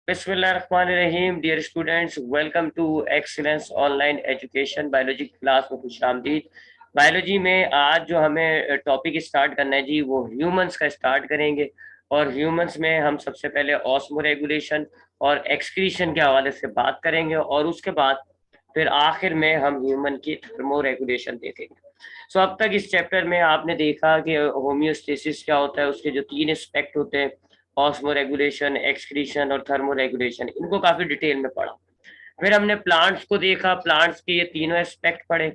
बिस्मिल्लाहिर्रहमानिर्रहीम। Dear students, welcome to excellence online education biology class में खुशामदीद। बायोलॉजी में आज जो हमें टॉपिक स्टार्ट करना है जी, वो ह्यूमंस का स्टार्ट करेंगे। और ह्यूमंस में हम सबसे पहले ऑस्मो रेगुलेशन और एक्सक्रीशन के हवाले से बात करेंगे, और उसके बाद फिर आखिर में हम ह्यूमन की थर्मो रेगुलेशन देखेंगे। सो अब तक इस चैप्टर में आपने देखा कि होम्योस्टेसिस क्या होता है, उसके जो 3 एस्पेक्ट होते हैं, ऑस्मो रेगुलेशन, एक्सक्रीशन और थर्मो रेगुलेशन, इनको काफी डिटेल में पढ़ा। फिर हमने प्लांट्स को देखा, प्लांट्स के ये तीनों एस्पेक्ट पढ़े।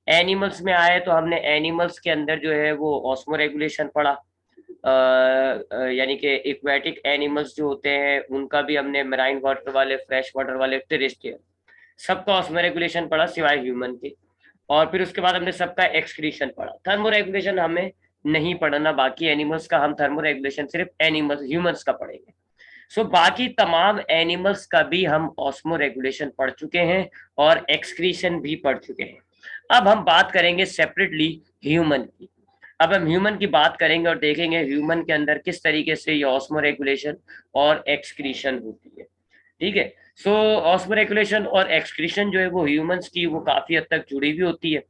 एनिमल्स में आए तो हमने एनिमल्स के अंदर जो है वो ऑस्मो रेगुलेशन पढ़ा। यानी कि एक्वेटिक एनिमल्स जो होते हैं उनका भी हमने मराइन वाटर वाले, फ्रेश वाटर वाले, टेरेस्ट्रियल, सबका ऑस्मो रेगुलेशन पढ़ा सिवाय ह्यूमन के। और फिर उसके बाद हमने सबका एक्सक्रीशन पढ़ा। थर्मो रेगुलेशन हमें नहीं पढ़ना, बाकी एनिमल्स का हम थर्मो रेगुलेशन सिर्फ एनिमल्स, ह्यूमंस का पढ़ेंगे। सो बाकी तमाम एनिमल्स का भी हम ऑस्मो रेगुलेशन पढ़ चुके हैं और एक्सक्रीशन भी पढ़ चुके हैं। अब हम बात करेंगे सेपरेटली ह्यूमन की। अब हम ह्यूमन की बात करेंगे और देखेंगे ह्यूमन के अंदर किस तरीके से ये ऑस्मो रेगुलेशन और एक्सक्रीशन होती है। ठीक है। सो ऑस्मो रेगुलेशन और एक्सक्रीशन जो है वो ह्यूमंस की वो काफी हद तक जुड़ी हुई होती है,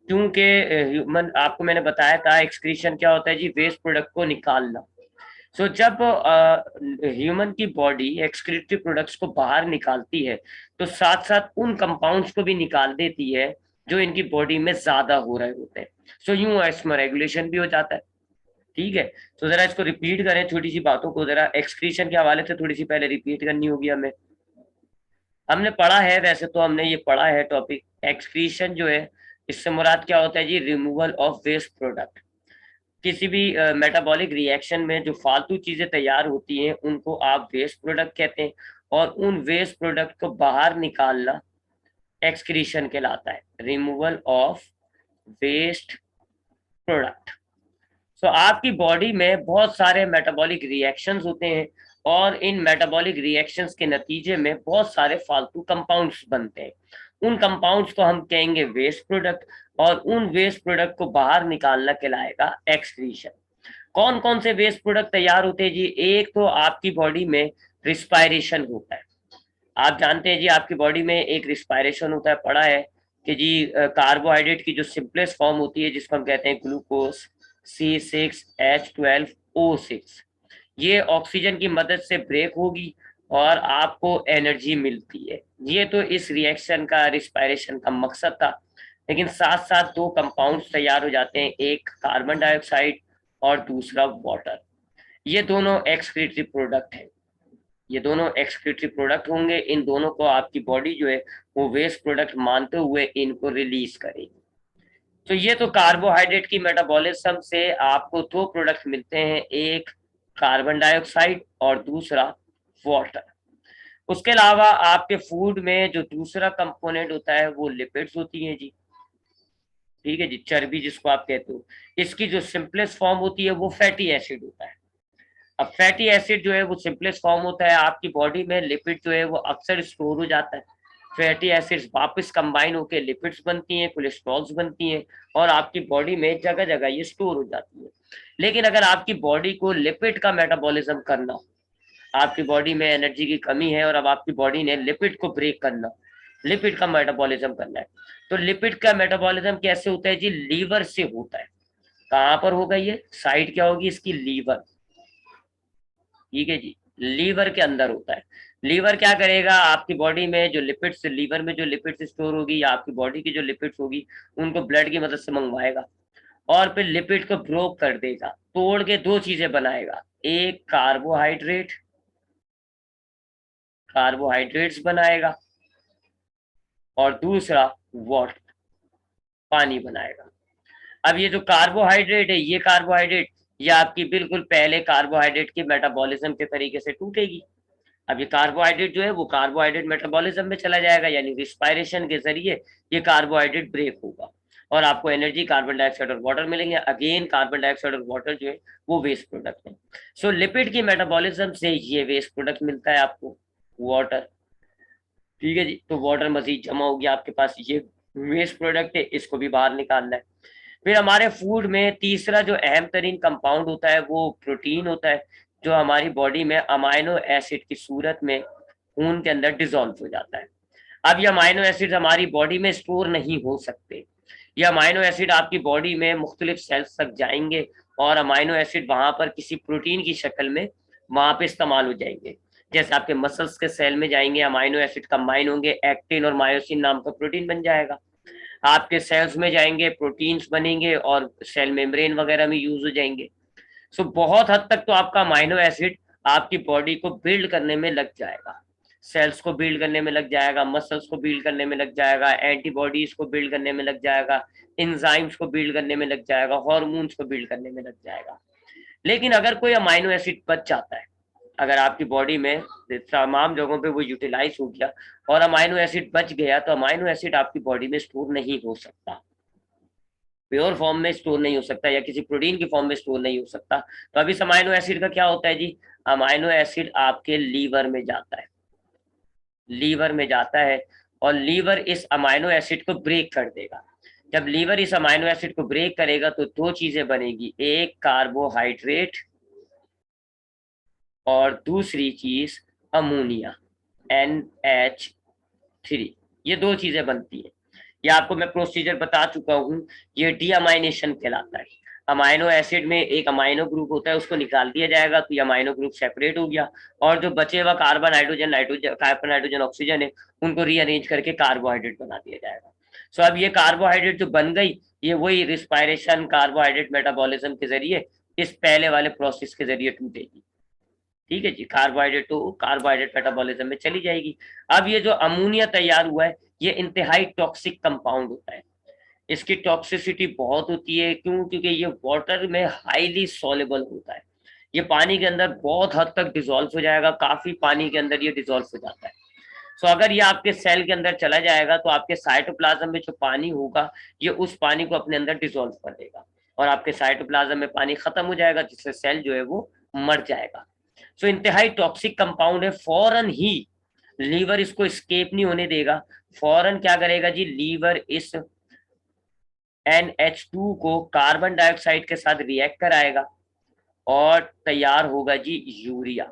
क्योंकि ह्यूमन, आपको मैंने बताया था एक्सक्रीशन क्या होता है जी, वेस्ट प्रोडक्ट को निकालना। सो जब ह्यूमन की बॉडी एक्सक्रीटरी प्रोडक्ट्स को बाहर निकालती है तो साथ साथ उन कंपाउंड्स को भी निकाल देती है जो इनकी बॉडी में ज्यादा हो रहे होते हैं। सो यूं ऑस्मो रेगुलेशन भी हो जाता है। ठीक है। तो जरा इसको रिपीट करें, छोटी सी बातों को जरा एक्सक्रीशन के हवाले से थोड़ी सी पहले रिपीट करनी होगी हमें। हमने पढ़ा है, वैसे तो हमने ये पढ़ा है टॉपिक एक्सक्रीशन जो है, इससे मुराद क्या होता है जी, रिमूवल ऑफ वेस्ट प्रोडक्ट। किसी भी मेटाबॉलिक रिएक्शन में जो फालतू चीजें तैयार होती हैं उनको आप वेस्ट प्रोडक्ट कहते हैं, और उन वेस्ट प्रोडक्ट को बाहर निकालना एक्सक्रीशन कहलाता है, रिमूवल ऑफ वेस्ट प्रोडक्ट। सो आपकी बॉडी में बहुत सारे मेटाबॉलिक रिएक्शंस होते हैं, और इन मेटाबॉलिक रिएक्शंस के नतीजे में बहुत सारे फालतू कंपाउंड्स बनते हैं। उन कंपाउंड्स को हम कहेंगे वेस्ट प्रोडक्ट, और उन वेस्ट प्रोडक्ट को बाहर निकालना कहलाएगा एक्सक्रीशन। कौन कौन से वेस्ट प्रोडक्ट तैयार होते हैं जी? एक तो आपकी बॉडी में रिस्पायरेशन होता है। आप जानते हैं जी, आपकी बॉडी में एक रिस्पायरेशन होता है, पढ़ा है कि जी कार्बोहाइड्रेट की जो सिंपलेस्ट फॉर्म होती है जिसको हम कहते हैं ग्लूकोज C6H12O6, ये ऑक्सीजन की मदद से ब्रेक होगी और आपको एनर्जी मिलती है। ये तो इस रिएक्शन का, रिस्पायरेशन का मकसद था। लेकिन साथ साथ दो कंपाउंड्स तैयार हो जाते हैं, एक कार्बन डाइऑक्साइड और दूसरा वाटर। ये दोनों एक्सक्रीटरी प्रोडक्ट हैं। ये दोनों एक्सक्रीटरी प्रोडक्ट होंगे। इन दोनों को आपकी बॉडी जो है वो वेस्ट प्रोडक्ट मानते हुए इनको रिलीज करेगी। तो ये तो कार्बोहाइड्रेट की मेटाबॉलिज्म से आपको दो प्रोडक्ट मिलते हैं, एक कार्बन डाइऑक्साइड और दूसरा वाटर। उसके अलावा आपके फूड में जो दूसरा कंपोनेंट होता है वो लिपिड्स होती हैं जी। ठीक है जी, चर्बी जिसको आप कहते हो। इसकी जो सिंपलेस्ट फॉर्म होती है वो फैटी एसिड होता है। अब फैटी एसिड जो है वो सिंपलेस्ट फॉर्म होता है आपकी बॉडी में। लिपिड जो है वो अक्सर स्टोर हो जाता है। फैटी एसिड्स वापस कंबाइन होकर लिपिड्स बनती हैं, कोलेस्ट्रॉल्स बनती हैं, और आपकी बॉडी में जगह जगह ये स्टोर हो जाती है। लेकिन अगर आपकी बॉडी को लिपिड का मेटाबॉलिज्म करना हो, आपकी बॉडी में एनर्जी की कमी है और अब आपकी बॉडी ने लिपिड को ब्रेक करना, लिपिड का मेटाबॉलिज्म करना है, तो लिपिड का मेटाबॉलिज्म कैसे होता है जी? लीवर से होता है। कहाँ पर होगा ये? साइड क्या होगी इसकी? लीवर। ठीक है जी, लीवर के अंदर होता है। लीवर क्या करेगा, आपकी बॉडी में जो लिपिड्स, लीवर में जो लिपिड्स स्टोर होगी या आपकी बॉडी की जो लिपिड्स होगी उनको ब्लड की मदद से मंगवाएगा, और फिर लिपिड को ब्रोक कर देगा, तोड़ के दो चीजें बनाएगा, एक कार्बोहाइड्रेट, कार्बोहाइड्रेट्स बनाएगा, और दूसरा वाटर, पानी बनाएगा। अब ये जो कार्बोहाइड्रेट है, ये कार्बोहाइड्रेट ये आपकी बिल्कुल पहले कार्बोहाइड्रेट की मेटाबॉलिज्म के तरीके से टूटेगी। अब ये कार्बोहाइड्रेट जो है वो कार्बोहाइड्रेट मेटाबॉलिज्म में चला जाएगा, यानी रिस्पायरेशन के जरिए ये कार्बोहाइड्रेट ब्रेक होगा और आपको एनर्जी, कार्बन डाइऑक्साइड और वाटर मिलेंगे। अगेन कार्बन डाइऑक्साइड और वाटर जो है वो वेस्ट प्रोडक्ट है। सो लिपिड की मेटाबॉलिज्म से ये वेस्ट प्रोडक्ट मिलता है आपको, वाटर। ठीक है जी, तो वाटर मजीद जमा हो गया आपके पास, ये वेस्ट प्रोडक्ट है, इसको भी बाहर निकालना है। फिर हमारे फूड में तीसरा जो अहम तरीन कंपाउंड होता है वो प्रोटीन होता है, जो हमारी बॉडी में अमाइनो एसिड की सूरत में खून के अंदर डिसॉल्व हो जाता है। अब ये अमाइनो एसिड हमारी बॉडी में स्टोर नहीं हो सकते, ये अमाइनो एसिड आपकी बॉडी में मुख्तलिफ सेल्स तक जाएंगे और अमाइनो एसिड वहां पर किसी प्रोटीन की शक्ल में वहां पे इस्तेमाल हो जाएंगे। जैसे आपके मसल्स के सेल में जाएंगे, अमाइनो एसिड कंबाइन होंगे, एक्टिन और मायोसिन नाम का प्रोटीन बन जाएगा। आपके सेल्स में जाएंगे, प्रोटीन्स बनेंगे और सेल मेम्ब्रेन वगैरह में यूज हो जाएंगे। सो बहुत हद तक तो आपका अमाइनो एसिड आपकी बॉडी को बिल्ड करने में लग जाएगा, सेल्स को बिल्ड करने में लग जाएगा, मसल्स को बिल्ड करने में लग जाएगा, एंटीबॉडीज को बिल्ड करने में लग जाएगा, एंजाइम्स को बिल्ड करने में लग जाएगा, हार्मोन्स को बिल्ड करने में लग जाएगा। लेकिन अगर कोई अमाइनो एसिड बच जाता है, अगर आपकी बॉडी में तमाम जगहों पे वो यूटिलाइज हो गया और अमाइनो एसिड बच गया, तो अमाइनो एसिड आपकी बॉडी में स्टोर नहीं हो सकता, प्योर फॉर्म में स्टोर नहीं हो सकता या किसी प्रोटीन की फॉर्म में स्टोर नहीं हो सकता। तो अब इस अमाइनो एसिड का क्या होता है जी, अमाइनो एसिड आपके लीवर में जाता है, लीवर में जाता है और लीवर इस अमाइनो एसिड को ब्रेक कर देगा। जब लीवर इस अमाइनो एसिड को ब्रेक करेगा तो दो चीजें बनेगी, एक कार्बोहाइड्रेट और दूसरी चीज अमोनिया, NH3। ये दो चीजें बनती है, ये आपको मैं प्रोसीजर बता चुका हूँ, ये डीअमाइनेशन कहलाता है। अमाइनो एसिड में एक अमाइनो ग्रुप होता है, उसको निकाल दिया जाएगा तो ये अमाइनो ग्रुप सेपरेट हो गया और जो बचे हुआ कार्बन नाइट्रोजन ऑक्सीजन है, उनको रीअरेंज करके कार्बोहाइड्रेट बना दिया जाएगा। सो अब ये कार्बोहाइड्रेट जो बन गई, ये वही रिस्पायरेशन कार्बोहाइड्रेट मेटाबॉलिज्म के जरिए इस पहले वाले प्रोसेस के जरिए टूटेगी। ठीक है जी, कार्बोहाइड्रेट तो कार्बोहाइड्रेट मेटाबॉलिज्म में चली जाएगी। अब ये जो अमोनिया तैयार हुआ है, ये इंतहाई टॉक्सिक कंपाउंड होता है, इसकी टॉक्सिसिटी बहुत होती है। क्यों? क्योंकि ये वाटर में हाईली सॉल्युबल होता है, ये पानी के अंदर बहुत हद तक डिसॉल्व हो जाएगा, काफी पानी के अंदर ये डिसॉल्व हो जाता है। सो अगर ये आपके सेल के अंदर चला जाएगा तो आपके साइटोप्लाज्म में जो पानी होगा, ये उस पानी को अपने अंदर डिसॉल्व कर देगा और आपके साइटोप्लाज्म में पानी खत्म हो जाएगा, जिससे सेल जो है वो मर जाएगा। सो इंतहाई टॉक्सिक कंपाउंड है, फौरन ही लीवर इसको स्केप नहीं होने देगा। फौरन क्या करेगा जी, लीवर इस NH2 को कार्बन डाइऑक्साइड के साथ रिएक्ट कराएगा और तैयार होगा जी यूरिया।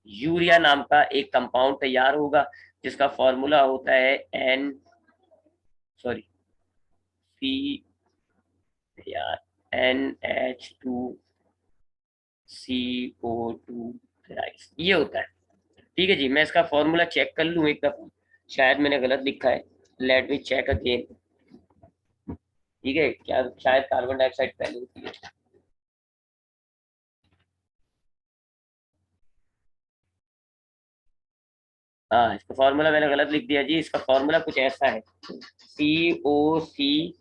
यूरिया नाम का एक कंपाउंड तैयार होगा जिसका फॉर्मूला होता है NH2CO2 ये होता है। ठीक है जी, मैं इसका फॉर्मूला चेक कर लूँ एक दफा, शायद मैंने गलत लिखा है, लेट मी चेक अगेन। ठीक है, क्या शायद कार्बन डाइऑक्साइड पहले होती है। हाँ, इसका फॉर्मूला मैंने गलत लिख दिया जी, इसका फॉर्मूला कुछ ऐसा है, COCNH2।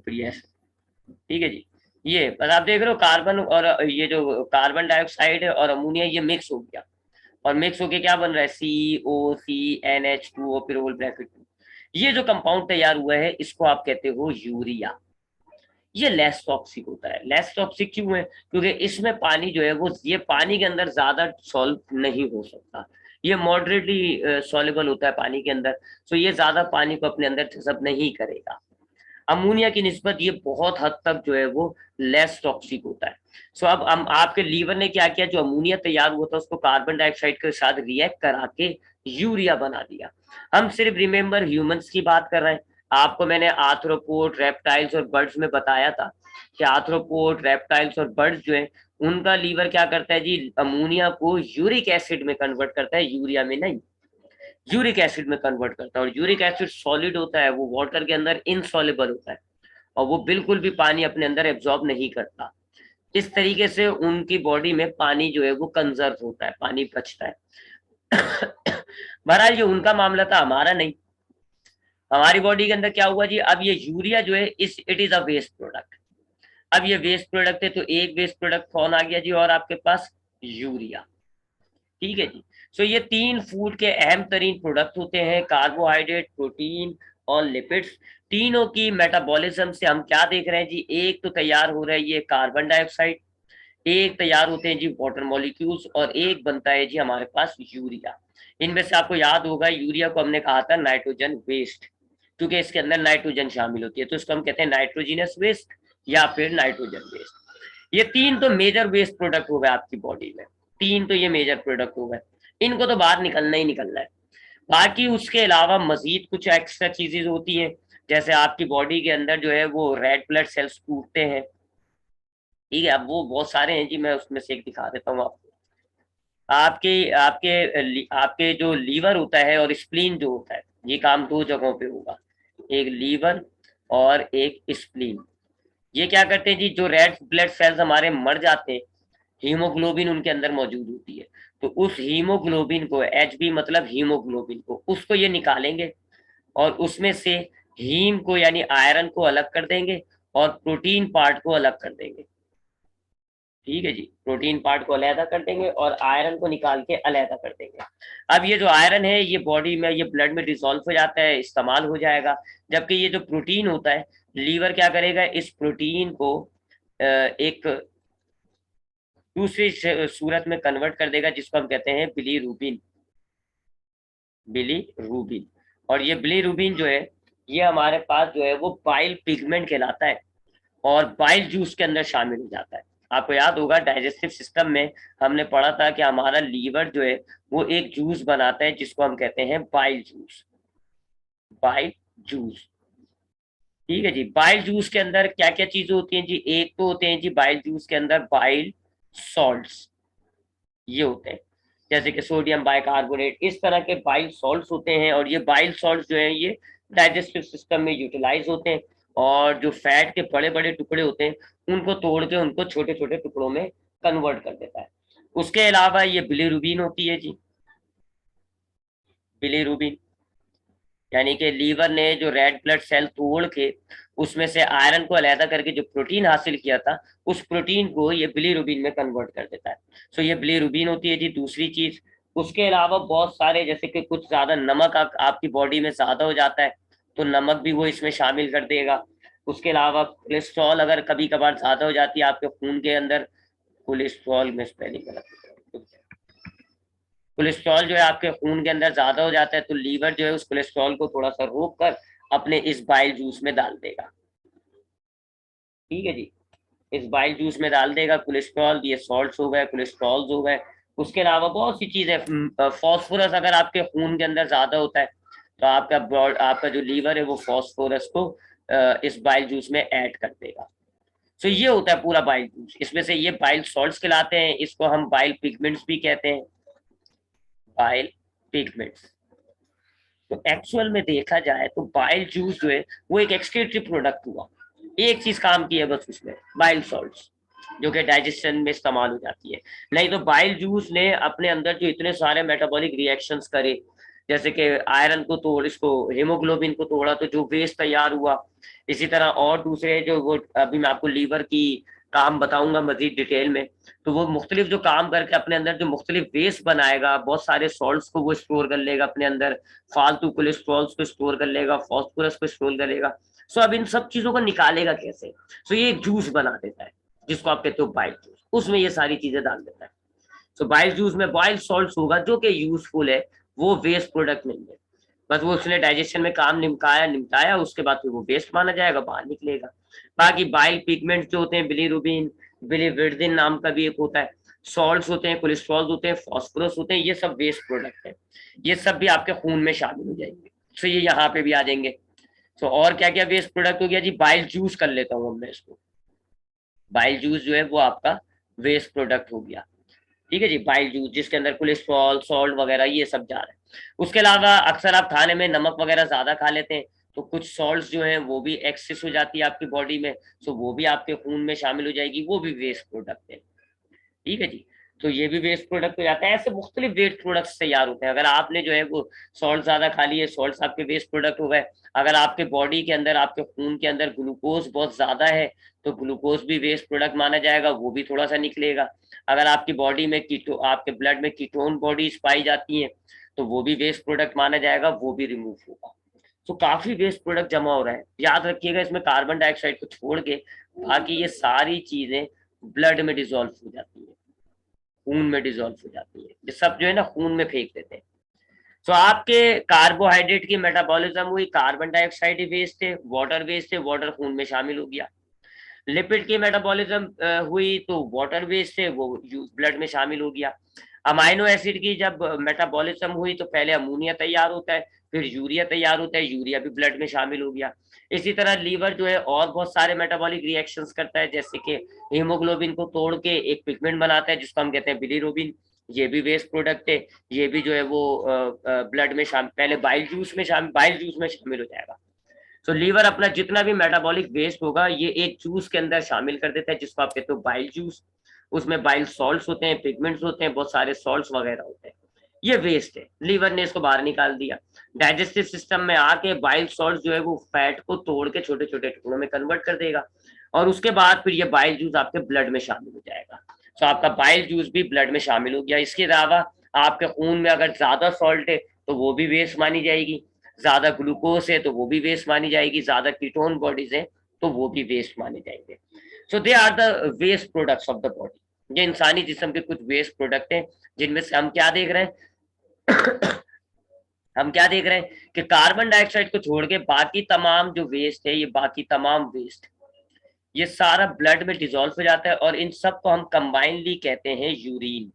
ठीक है जी, ये बस आप देख रहे हो, कार्बन और ये जो कार्बन डाइऑक्साइड है और अमोनिया ये मिक्स हो गया और मिक्स होके क्या बन रहा है, COCNH2 फिर होल ब्रैकेट 2। ये जो कंपाउंड तैयार हुआ है इसको आप कहते हो यूरिया। ये लेस टॉक्सिक होता है। लेस टॉक्सिक क्यों है? क्योंकि इसमें पानी जो है वो ये पानी के अंदर ज्यादा सॉल्व नहीं हो सकता, ये मॉडरेटली सॉल्युबल होता है पानी के अंदर, तो ये ज्यादा पानी को अपने अंदर जज़ब नहीं करेगा। अमोनिया की निस्बत ये बहुत हद तक जो है वो लेस टॉक्सिक होता है। सो अब हम आपके लीवर ने क्या किया, जो अमोनिया तैयार हुआ था उसको कार्बन डाइऑक्साइड के साथ रिएक्ट करा के यूरिया बना दिया। हम सिर्फ रिमेंबर ह्यूमंस की बात कर रहे हैं, आपको मैंने आर्थ्रोपोड, रेप्टाइल्स और बर्ड्स में बताया था कि आर्थ्रोपोड, रेप्टाइल्स और बर्ड्स जो है उनका लीवर क्या करता है जी, अमोनिया को यूरिक एसिड में कन्वर्ट करता है, यूरिया में नहीं, यूरिक एसिड में कन्वर्ट करता है। और यूरिक एसिड सॉलिड होता है, वो वाटर के अंदर इनसॉल्युबल होता है और वो बिल्कुल भी पानी अपने अंदर एब्जॉर्ब नहीं करता। इस तरीके से उनकी बॉडी में पानी जो है वो कंजर्व होता है, पानी बचता है। बहरहाल ये उनका मामला था, हमारा नहीं। हमारी बॉडी के अंदर क्या हुआ जी, अब ये यूरिया जो है it is a waste product. अब ये वेस्ट प्रोडक्ट है तो एक वेस्ट प्रोडक्ट कौन आ गया जी, और आपके पास यूरिया। ठीक है जी, सो ये तीन फूड के अहम तरीन प्रोडक्ट होते हैं, कार्बोहाइड्रेट, प्रोटीन और लिपिड्स। तीनों की मेटाबॉलिज्म से हम क्या देख रहे हैं जी, एक तो तैयार हो रहा है ये कार्बन डाइऑक्साइड, एक तैयार होते हैं जी वाटर मॉलिक्यूल्स और एक बनता है जी हमारे पास यूरिया। इनमें से आपको याद होगा यूरिया को हमने कहा था नाइट्रोजन वेस्ट, क्योंकि इसके अंदर नाइट्रोजन शामिल होती है तो इसको हम कहते हैं नाइट्रोजिनस वेस्ट। या फिर नाइट्रोजन वेस्ट। ये तीन तो मेजर वेस्ट प्रोडक्ट हो गए आपकी बॉडी में, तीन तो ये मेजर प्रोडक्ट हो गए, इनको तो बाहर निकलना ही निकलना है। बाकी उसके अलावा मजीद कुछ एक्स्ट्रा चीजें होती हैं, जैसे आपकी बॉडी के अंदर जो है वो रेड ब्लड सेल्स टूटते हैं, ठीक है। अब वो बहुत सारे हैं जी, मैं उसमें से एक दिखा देता हूँ आपको। आपके आपके आपके जो लीवर होता है और स्प्लीन जो होता है, ये काम दो जगहों पे होगा, एक लीवर और एक स्प्लीन। ये क्या करते हैं जी, जो रेड ब्लड सेल्स हमारे मर जाते हैं, हीमोग्लोबिन उनके अंदर मौजूद होती है, तो उस हीमोग्लोबिन को, एचबी मतलब हीमोग्लोबिन को, उसको ये निकालेंगे और उसमें से हीम को यानी आयरन को अलग कर देंगे और प्रोटीन पार्ट को अलग कर देंगे, ठीक है जी। प्रोटीन पार्ट को अलहदा कर देंगे और आयरन को निकाल के अलहदा कर देंगे। अब ये जो आयरन है ये बॉडी में, ये ब्लड में डिसॉल्व हो जाता है, इस्तेमाल हो जाएगा। जबकि ये जो प्रोटीन होता है, लीवर क्या करेगा, इस प्रोटीन को एक दूसरी सूरत में कन्वर्ट कर देगा, जिसको हम कहते हैं बिलीरुबिन। बिलीरुबिन, और ये बिलीरुबिन जो है, ये हमारे पास जो है वो बाइल पिगमेंट कहलाता है और बाइल जूस के अंदर शामिल हो जाता है। आपको याद होगा डाइजेस्टिव सिस्टम में हमने पढ़ा था कि हमारा लीवर जो है वो एक जूस बनाता है, जिसको हम कहते हैं बाइल जूस। बाइल जूस, ठीक है जी। बाइल जूस के अंदर क्या क्या चीजें होती हैं जी, एक तो होते हैं जी बाइल जूस के अंदर बाइल सॉल्ट्स, ये होते हैं, जैसे कि सोडियम बाइकार्बोनेट, इस तरह के बाइल सॉल्ट्स होते हैं। और ये बाइल सॉल्ट्स जो हैं ये डाइजेस्टिव सिस्टम में यूटिलाइज होते हैं, और जो फैट के बड़े बड़े टुकड़े होते हैं उनको तोड़ के उनको छोटे छोटे टुकड़ों में कन्वर्ट कर देता है। उसके अलावा ये बिलीरुबिन होती है जी, बिलीरुबिन, यानी कि लीवर ने जो रेड ब्लड सेल तोड़ के उसमें से आयरन को अलहदा करके जो प्रोटीन हासिल किया था, उस प्रोटीन को ये बिलीरुबिन में कन्वर्ट कर देता है। सो ये बिलीरुबिन होती है जी दूसरी चीज। उसके अलावा बहुत सारे, जैसे कि कुछ ज्यादा नमक आपकी बॉडी में ज्यादा हो जाता है, तो नमक भी वो इसमें शामिल कर देगा। उसके अलावा कोलेस्ट्रॉल अगर कभी कभार ज्यादा हो जाती है आपके खून के अंदर, कोलेस्ट्रॉल में स्पेलिंग गलत, कोलेस्ट्रॉल जो है आपके खून के अंदर ज्यादा हो जाता है, तो लीवर जो है उस कोलेस्ट्रॉल को थोड़ा सा रोक कर अपने इस बाइल जूस में डाल देगा, ठीक है जी। इस बाइल जूस में डाल देगा कोलेस्ट्रॉल, ये सॉल्ट्स हो गए, कोलेस्ट्रॉल हो गए। उसके अलावा बहुत सी चीजें, फॉस्फोरस अगर आपके खून के अंदर ज्यादा होता है, तो आपका जो लीवर है वो फॉस्फोरस को इस बाइल जूस में ऐड कर देगा। तो ये होता है पूरा बाइल जूस। इसमें से ये बाइल सॉल्ट्स कहलाते हैं, इसको हम बाइल पिगमेंट्स भी कहते हैं, बाइल पिगमेंट्स। तो एक्चुअल में देखा जाए तो बाइल जूस जो है वो एक एक्सक्रीटरी प्रोडक्ट हुआ, एक चीज काम की है बस उसमें, बाइल सॉल्ट्स, जो कि डाइजेशन में इस्तेमाल हो जाती है। नहीं तो बाइल जूस ने अपने अंदर जो इतने सारे मेटाबॉलिक रिएक्शंस करे, जैसे कि आयरन को तोड़, इसको हीमोग्लोबिन को तोड़ा तो जो वेस्ट तैयार हुआ, इसी तरह और दूसरे जो, वो अभी मैं आपको लीवर की काम बताऊंगा मजीद डिटेल में, तो वो मुख्तलिफ जो काम करके अपने अंदर जो मुख्तलिफ वेस्ट बनाएगा, बहुत सारे सॉल्ट्स को वो स्टोर कर लेगा अपने अंदर, फालतू कोलेस्ट्रॉल्स को स्टोर कर लेगा, फॉस्फोरस को स्टोर करेगा। सो अब इन सब चीजों को निकालेगा कैसे? सो ये एक जूस बना देता है, जिसको आप कहते हो बाइल जूस, उसमें ये सारी चीजें डाल देता है। सो बाइल जूस में बॉइल सॉल्ट्स होगा जो कि यूजफुल है, वो वेस्ट प्रोडक्ट नहीं है, बस वो उसने डाइजेशन में काम निपटाया, उसके बाद फिर वो वेस्ट माना जाएगा, बाहर निकलेगा। बाकी बाइल पिगमेंट्स जो होते हैं, बिलीरुबिन, बिलीवर्डिन नाम का भी एक होता है, सॉल्ट्स होते हैं, कोलेस्ट्रॉल होते हैं, फॉस्फोरस होते हैं, ये सब वेस्ट प्रोडक्ट है, ये सब भी आपके खून में शामिल हो जाएंगे। तो ये यहाँ पे भी आ जाएंगे। तो और क्या क्या वेस्ट प्रोडक्ट हो गया जी, बाइल जूस कर लेता हूँ मैं इसको। बाइल जूस जो है वो आपका वेस्ट प्रोडक्ट हो गया, ठीक है जी। बाइल जूस जिसके अंदर कोलेस्ट्रॉल, सॉल्ट वगैरह ये सब जा रहे हैं। उसके अलावा अक्सर आप खाने में नमक वगैरह ज्यादा खा लेते हैं, तो कुछ सॉल्ट्स जो हैं वो भी एक्सेस हो जाती है आपकी बॉडी में, तो वो भी आपके खून में शामिल हो जाएगी, वो भी वेस्ट प्रोडक्ट है, ठीक है जी। तो ये भी वेस्ट प्रोडक्ट हो जाता है। ऐसे मुख्तलिफ वेस्ट प्रोडक्ट्स तैयार होते हैं। अगर आपने जो है वो सॉल्ट ज्यादा खा लिए, सॉल्ट्स आपके वेस्ट प्रोडक्ट हो गए। अगर आपके बॉडी के अंदर, आपके खून के अंदर ग्लूकोज बहुत ज्यादा है, तो ग्लूकोज भी वेस्ट प्रोडक्ट माना जाएगा, वो भी थोड़ा सा निकलेगा। अगर आपकी बॉडी में आपके ब्लड में कीटोन बॉडीज पाई जाती हैं, तो वो भी वेस्ट प्रोडक्ट माना जाएगा, वो भी रिमूव होगा। तो काफी वेस्ट प्रोडक्ट जमा हो रहा है। याद रखिएगा इसमें कार्बन डाइऑक्साइड को छोड़ के बाकी ये सारी चीजें ब्लड में डिजोल्व हो जाती है, खून में डिजोल्व हो जाती है, ये सब जो है ना खून में फेंक देते हैं। तो आपके कार्बोहाइड्रेट की मेटाबॉलिज्म हुई, कार्बन डाइऑक्साइड वेस्ट है, वाटर वेस्ट है, वाटर खून में शामिल हो गया। लिपिड की मेटाबॉलिज्म हुई तो वाटर वेस्ट है वो ब्लड में शामिल हो गया। अमाइनो एसिड की जब मेटाबॉलिज्म हुई तो पहले अमोनिया तैयार होता है, फिर यूरिया तैयार होता है, यूरिया भी ब्लड में शामिल हो गया। इसी तरह लीवर जो है और बहुत सारे मेटाबॉलिक रिएक्शंस करता है, जैसे कि हीमोग्लोबिन को तोड़ के एक पिगमेंट बनाता है जिसको हम कहते हैं बिलीरुबिन, ये भी वेस्ट प्रोडक्ट है। ये भी जो है वो ब्लड में शामिल, पहले बाइल जूस में शामिल हो जाएगा। तो लीवर अपना जितना भी मेटाबॉलिक वेस्ट होगा ये एक जूस के अंदर शामिल कर देता है जिसको आप कहते हो बाइल जूस। उसमें बाइल सॉल्ट्स होते हैं, पिगमेंट्स होते हैं, बहुत सारे सॉल्ट्स वगैरह होते हैं। ये वेस्ट है, लीवर ने इसको बाहर निकाल दिया। डाइजेस्टिव सिस्टम में आके बाइल सॉल्ट जो है वो फैट को तोड़ के छोटे छोटे टुकड़ों में कन्वर्ट कर देगा, और उसके बाद फिर ये बाइल जूस आपके ब्लड में शामिल हो जाएगा। तो आपका बाइल जूस भी ब्लड में शामिल हो गया। इसके अलावा आपके खून में अगर ज्यादा सॉल्ट है तो वो भी वेस्ट मानी जाएगी, ज्यादा ग्लूकोज है तो वो भी वेस्ट मानी जाएगी, ज्यादा कीटोन बॉडीज है तो वो भी वेस्ट माने जाएंगे। So they are the waste products of the body. ये इंसानी जिस्म के कुछ वेस्ट प्रोडक्ट हैं जिनमें से हम क्या देख रहे हैं हम क्या देख रहे हैं कि कार्बन डाइऑक्साइड को छोड़ के बाकी तमाम जो वेस्ट है, ये बाकी तमाम वेस्ट ये सारा ब्लड में डिजोल्व हो जाता है, और इन सब को हम कंबाइनली कहते हैं यूरिन।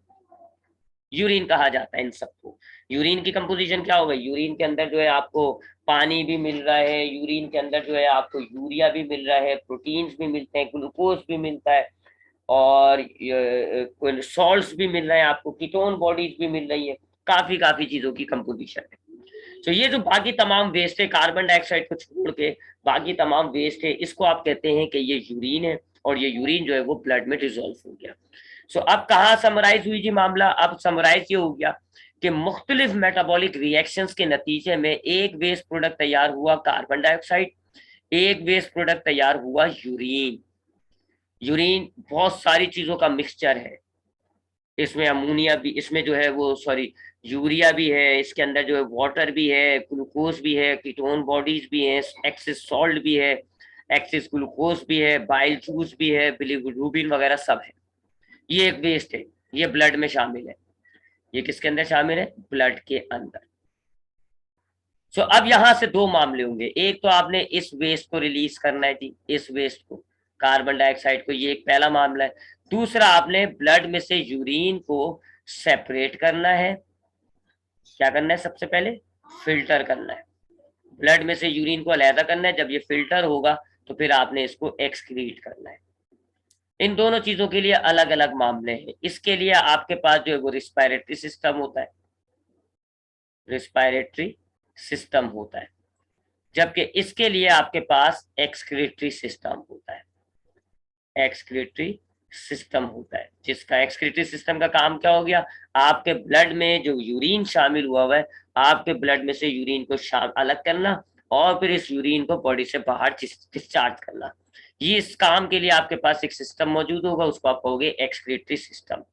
यूरिन कहा जाता है इन सबको। यूरिन की कंपोजिशन क्या होगा, यूरिन के अंदर जो है आपको पानी भी मिल रहा है, यूरिन के अंदर जो है आपको यूरिया भी मिल रहा है, प्रोटीन्स भी मिलते हैं, ग्लूकोज भी मिलता है, और सॉल्ट्स भी मिल रहे हैं आपको, कीटोन बॉडीज भी मिल रही है, काफी काफी चीजों की कंपोजिशन है। तो ये जो बाकी तमाम वेस्ट है कार्बन डाइऑक्साइड को छोड़ के, बाकी तमाम वेस्ट है, इसको आप कहते हैं कि ये यूरिन है, और ये यूरिन जो है वो ब्लड में डिजोल्व हो गया। सो अब कहाँ समराइज हुई जी मामला, अब समराइज ये हो गया कि मुख्तलिफ मेटाबॉलिक रिएक्शंस के नतीजे में एक वेस्ट प्रोडक्ट तैयार हुआ कार्बन डाइऑक्साइड, एक वेस्ट प्रोडक्ट तैयार हुआ यूरिन। यूरिन बहुत सारी चीजों का मिक्सचर है, इसमें अमोनिया भी, इसमें जो है वो सॉरी यूरिया भी है, इसके अंदर जो है वाटर भी है, ग्लूकोज भी है, कीटोन बॉडीज भी हैं, एक्सिस सॉल्ट भी है, एक्सिस ग्लूकोज भी है, बाइल जूस भी है, बिलीरुबिन वगैरह सब है। ये एक वेस्ट है, ये ब्लड में शामिल है। ये किसके अंदर शामिल है, ब्लड के अंदर। सो अब यहां से दो मामले होंगे, एक तो आपने इस वेस्ट को रिलीज करना है जी, इस वेस्ट को, कार्बन डाइऑक्साइड को, ये एक पहला मामला है। दूसरा आपने ब्लड में से यूरिन को सेपरेट करना है। क्या करना है, सबसे पहले फिल्टर करना है, ब्लड में से यूरिन को अलहदा करना है। जब ये फिल्टर होगा तो फिर आपने इसको एक्सक्रीट करना है। इन दोनों चीजों के लिए अलग अलग मामले हैं। इसके लिए आपके पास जो है वो रिस्पायरेटरी सिस्टम होता है, रिस्पायरेटरी सिस्टम होता है, जबकि इसके लिए आपके पास एक्सक्रीटरी सिस्टम होता है, एक्सक्रीटरी सिस्टम होता है, जिसका एक्सक्रीटरी सिस्टम का काम क्या हो गया, आपके ब्लड में जो यूरिन शामिल हुआ है, आपके ब्लड में से यूरिन को अलग करना, और फिर इस यूरिन को बॉडी से बाहर डिस्चार्ज करना। ये इस काम के लिए आपके पास एक सिस्टम मौजूद होगा, उसको आप कहोगे एक्सक्रीटरी सिस्टम।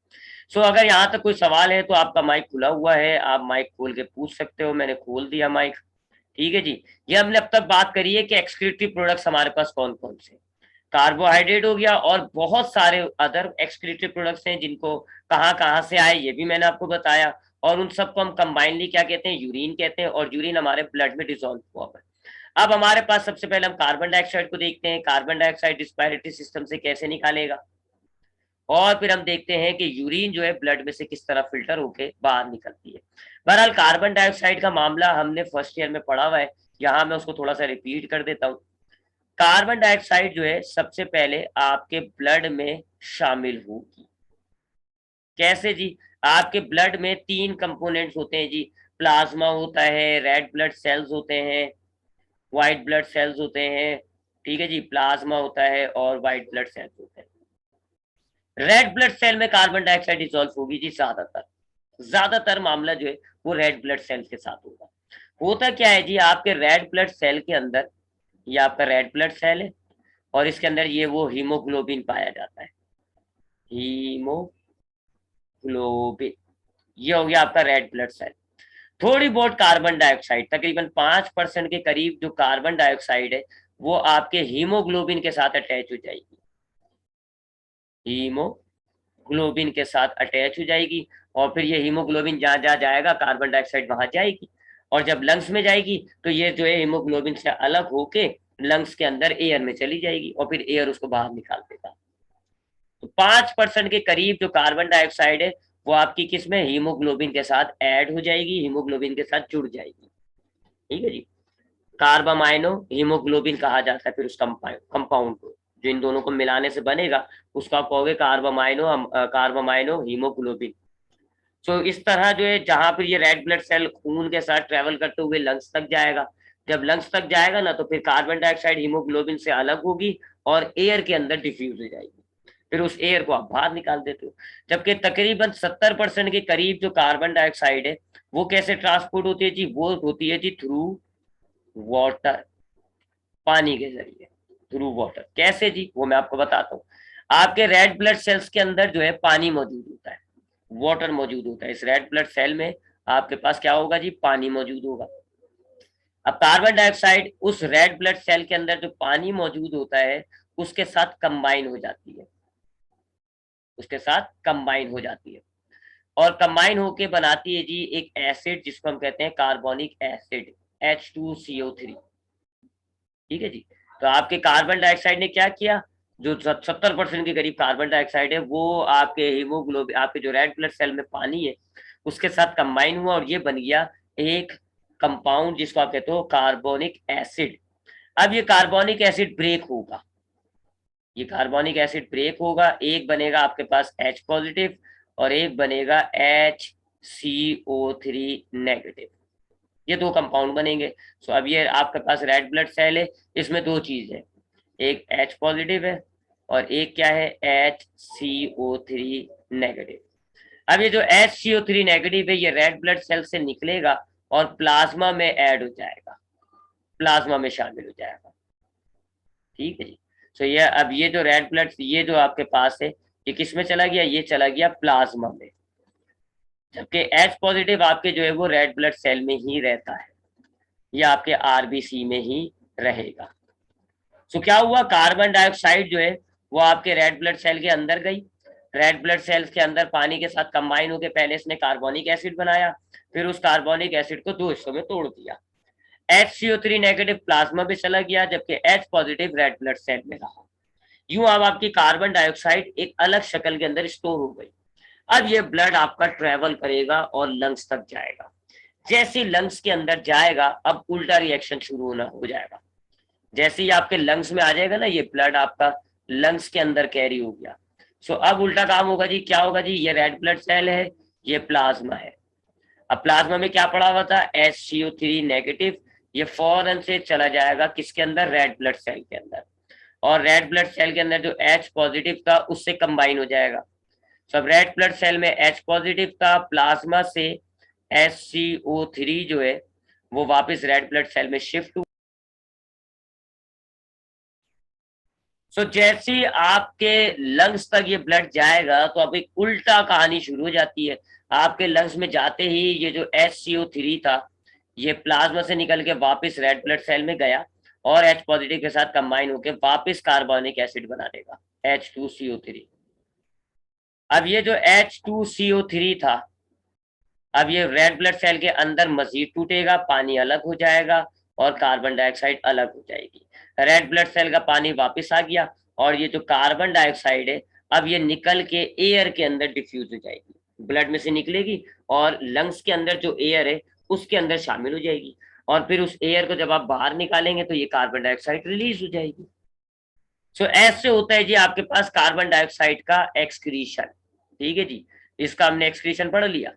सो अगर यहाँ तक कोई सवाल है तो आपका माइक खुला हुआ है, आप माइक खोल के पूछ सकते हो। मैंने खोल दिया माइक, ठीक है जी। ये हमने अब तक बात करी है कि एक्सक्रीटरी प्रोडक्ट्स हमारे पास कौन कौन से, कार्बोहाइड्रेट हो गया, और बहुत सारे अदर एक्सक्रीटरी प्रोडक्ट्स हैं जिनको कहाँ कहाँ से आए ये भी मैंने आपको बताया, और उन सबको हम कंबाइनली क्या कहते हैं, यूरिन कहते हैं, और यूरिन हमारे ब्लड में डिसॉल्व हुआ है। अब हमारे पास सबसे पहले हम कार्बन डाइऑक्साइड को देखते हैं, कार्बन डाइऑक्साइड रिस्पायरेटरी सिस्टम से कैसे निकालेगा, और फिर हम देखते हैं कि यूरिन जो है ब्लड में से किस तरह फिल्टर होके बाहर निकलती है। बहरहाल कार्बन डाइऑक्साइड का मामला हमने फर्स्ट ईयर में पढ़ा हुआ है, यहाँ मैं उसको थोड़ा सा रिपीट कर देता हूँ। कार्बन डाइऑक्साइड जो है सबसे पहले आपके ब्लड में शामिल होगी। कैसे जी, आपके ब्लड में तीन कंपोनेंट्स होते हैं जी, प्लाज्मा होता है, रेड ब्लड सेल्स होते हैं, व्हाइट ब्लड सेल्स होते हैं, ठीक है जी, प्लाज्मा होता है और व्हाइट ब्लड सेल्स होते हैं। रेड ब्लड सेल में कार्बन डाइऑक्साइड डिसॉल्व होगी जी, ज्यादातर मामला जो है वो रेड ब्लड सेल के साथ होगा। होता क्या है जी, आपके रेड ब्लड सेल के अंदर, ये आपका रेड ब्लड सेल है, और इसके अंदर ये वो हीमोग्लोबिन पाया जाता है, हीमोग्लोबिन, ये हो गया आपका रेड ब्लड सेल। थोड़ी बहुत कार्बन डाइऑक्साइड, तकरीबन 5% के करीब जो कार्बन डाइऑक्साइड है वो आपके हीमोग्लोबिन के साथ अटैच हो जाएगी, हीमोग्लोबिन के साथ अटैच हो जाएगी, और फिर ये हीमोग्लोबिन जहां जहां जाएगा कार्बन डाइऑक्साइड वहां जाएगी, और जब लंग्स में जाएगी तो ये जो है हीमोग्लोबिन से अलग होके लंग्स के अंदर एयर में चली जाएगी और फिर एयर उसको बाहर निकाल देगा। तो 5% के करीब जो कार्बन डाइऑक्साइड है वो आपकी किस में, हीमोग्लोबिन के साथ ऐड हो जाएगी, हीमोग्लोबिन के साथ जुड़ जाएगी। ठीक है जी, कार्बामाइनो हीमोग्लोबिन कहा जाता है फिर उस कंपाउंड को, जो इन दोनों को मिलाने से बनेगा उसको आप कहोगे कार्बामाइनो हीमोग्लोबिन। सो इस तरह जो है जहां पर ये रेड ब्लड सेल खून के साथ ट्रेवल करते हुए लंग्स तक जाएगा, जब लंग्स तक जाएगा ना तो फिर कार्बन डाइऑक्साइड हीमोग्लोबिन से अलग होगी और एयर के अंदर डिफ्यूज हो जाएगी, फिर उस एयर को आप बाहर निकाल देते हो। जबकि तकरीबन 70% के करीब जो कार्बन डाइऑक्साइड है वो कैसे ट्रांसपोर्ट होती है जी, वो होती है जी थ्रू वाटर, पानी के जरिए, थ्रू वाटर। कैसे जी, वो मैं आपको बताता हूँ। आपके रेड ब्लड सेल्स के अंदर जो है पानी मौजूद होता है, वाटर मौजूद होता है। इस रेड ब्लड सेल में आपके पास क्या होगा जी, पानी मौजूद होगा। अब कार्बन डाइऑक्साइड उस रेड ब्लड सेल के अंदर जो पानी मौजूद होता है उसके साथ कंबाइन हो जाती है, उसके साथ कंबाइन हो जाती है और कंबाइन होके बनाती है जी एक एसिड जिसको हम कहते हैं कार्बोनिक एसिड H2CO3। ठीक है जी, तो आपके कार्बन डाइऑक्साइड ने क्या किया, जो 70% के करीब कार्बन डाइऑक्साइड है वो आपके हीमोग्लोबिन, आपके जो रेड ब्लड सेल में पानी है उसके साथ कंबाइन हुआ और ये बन गया एक कंपाउंड जिसको आप कहते हो कार्बोनिक एसिड। अब ये कार्बोनिक एसिड ब्रेक होगा, ये कार्बोनिक एसिड ब्रेक होगा, एक बनेगा आपके पास H पॉजिटिव और एक बनेगा HCO3 नेगेटिव, ये दो कंपाउंड बनेंगे। सो अब ये आपके पास रेड ब्लड सेल है, इसमें दो चीज है, एक H पॉजिटिव है और एक क्या है HCO3 नेगेटिव। अब ये जो HCO3 नेगेटिव है ये रेड ब्लड सेल से निकलेगा और प्लाज्मा में ऐड हो जाएगा, प्लाज्मा में शामिल हो जाएगा। ठीक है जी, तो ये अब ये जो रेड ब्लड, ये जो आपके पास है ये किस में चला गया, ये चला गया प्लाज्मा में। जबकि H पॉजिटिव आपके जो है वो रेड ब्लड सेल में ही रहता है, ये आपके आरबीसी में ही रहेगा। सो क्या हुआ, कार्बन डाइऑक्साइड जो है वो आपके रेड ब्लड सेल के अंदर गई, रेड ब्लड सेल्स के अंदर पानी के साथ कंबाइन होकर पहले इसने कार्बोनिक एसिड बनाया, फिर उस कार्बोनिक एसिड को दो हिस्सों में तोड़ दिया। HCO3 नेगेटिव प्लाज्मा में चला गया जबकि H positive red blood cell में रहा। यूं अब आपकी कार्बन डाइऑक्साइड एक अलग शक्ल के अंदर स्टोर हो गई। अब ये ब्लड आपका ट्रेवल करेगा और लंग्स तक जाएगा। जैसे लंग्स के अंदर जाएगा अब उल्टा रिएक्शन शुरू होना हो जाएगा। जैसे ही आपके लंग्स में आ जाएगा ना ये ब्लड आपका लंग्स के अंदर कैरी हो गया, सो अब उल्टा काम होगा जी, क्या होगा जी, ये रेड ब्लड सेल है, ये प्लाज्मा है। अब प्लाज्मा में क्या पड़ा हुआ था, HCO3 नेगेटिव, ये फौरन से चला जाएगा किसके अंदर, रेड ब्लड सेल के अंदर, और रेड ब्लड सेल के अंदर जो H पॉजिटिव था उससे कंबाइन हो जाएगा। सब रेड ब्लड सेल में H पॉजिटिव था, प्लाज्मा से HCO3 जो है वो वापस रेड ब्लड सेल में शिफ्ट हुआ। सो जैसे ही आपके लंग्स तक ये ब्लड जाएगा तो अब एक उल्टा कहानी शुरू हो जाती है। आपके लंग्स में जाते ही ये जो HCO3 था ये प्लाज्मा से निकल के वापस रेड ब्लड सेल में गया और H पॉजिटिव के साथ कंबाइन होकर वापस कार्बोनिक एसिड बना देगा H2CO3। अब ये जो H2CO3 था अब ये रेड ब्लड सेल के अंदर मजीद टूटेगा, पानी अलग हो जाएगा और कार्बन डाइऑक्साइड अलग हो जाएगी। रेड ब्लड सेल का पानी वापस आ गया और ये जो कार्बन डाइऑक्साइड है अब ये निकल के एयर के अंदर डिफ्यूज हो जाएगी, ब्लड में से निकलेगी और लंग्स के अंदर जो एयर है उसके अंदर शामिल हो जाएगी और फिर उस एयर को जब आप बाहर निकालेंगे तो ये कार्बन डाइऑक्साइड रिलीज हो जाएगी। सो ऐसे होता है जी आपके पास कार्बन डाइऑक्साइड का एक्सक्रीशन। ठीक है जी, इसका हमने एक्सक्रीशन पढ़ लिया।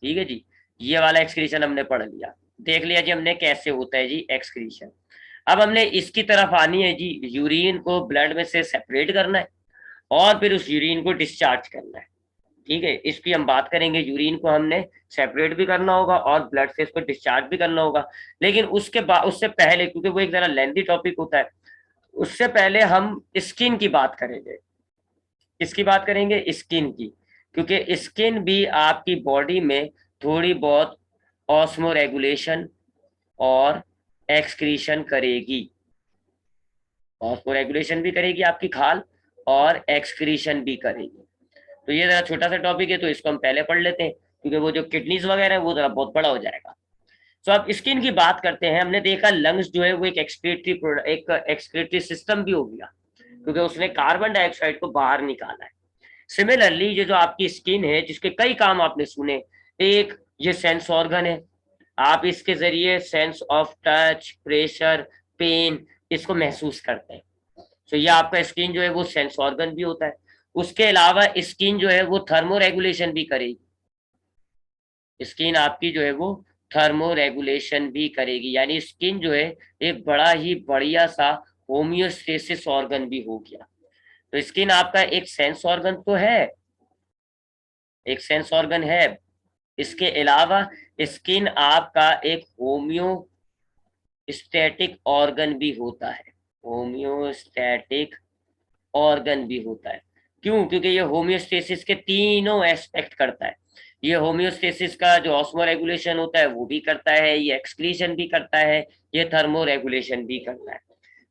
ठीक है जी, ये वाला एक्सक्रीशन हमने पढ़ लिया, देख लिया जी हमने कैसे होता है जी एक्सक्रीशन। अब हमने इसकी तरफ आनी है जी, यूरिन को ब्लड में से सेपरेट करना है और फिर उस यूरिन को डिस्चार्ज करना है। ठीक है, इसकी हम बात करेंगे, यूरिन को हमने सेपरेट भी करना होगा और ब्लड से इसको डिस्चार्ज भी करना होगा। लेकिन उसके बाद, उससे पहले, क्योंकि वो एक जरा लेंथी टॉपिक होता है, उससे पहले हम स्किन की बात करेंगे। किसकी बात करेंगे, स्किन की, क्योंकि स्किन भी आपकी बॉडी में थोड़ी बहुत ऑस्मो रेगुलेशन और एक्सक्रीशन करेगी, ऑस्मो रेगुलेशन भी करेगी आपकी खाल और एक्सक्रीशन भी करेगी। तो ये जरा छोटा सा टॉपिक है तो इसको हम पहले पढ़ लेते हैं क्योंकि वो जो किडनीज वगैरह है वो जरा बहुत बड़ा हो जाएगा। तो अब स्किन की बात करते हैं। हमने देखा लंग्स जो है वो एक एक्सक्रीटरी सिस्टम भी हो गया, क्योंकि उसने कार्बन डाइऑक्साइड को बाहर निकाला है। सिमिलरली ये जो आपकी स्किन है, जिसके कई काम आपने सुने, एक ये सेंस ऑर्गन है। आप इसके जरिए sense of touch, pressure, pain इसको महसूस करते हैं। तो ये आपका स्किन जो है वो सेंस ऑर्गन भी होता है। उसके अलावा स्किन जो है वो थर्मो रेगुलेशन भी करेगी। स्किन आपकी जो है वो थर्मो रेगुलेशन भी करेगी, यानी स्किन जो है एक बड़ा ही बढ़िया सा होम्योस्टेसिस ऑर्गन भी हो गया। तो स्किन आपका एक सेंस ऑर्गन तो है, एक सेंस ऑर्गन है। इसके अलावा स्किन आपका एक होम्योस्टैटिक ऑर्गन भी होता है। होम्योस्टैटिक ऑर्गन भी होता है। क्यों? क्योंकि ये होम्योस्टेसिस के तीनों एस्पेक्ट करता है। ये होम्योस्टेसिस का जो ऑस्मो रेगुलेशन होता है वो भी करता है, ये एक्सक्रीशन भी करता है, ये थर्मो रेगुलेशन भी करता है।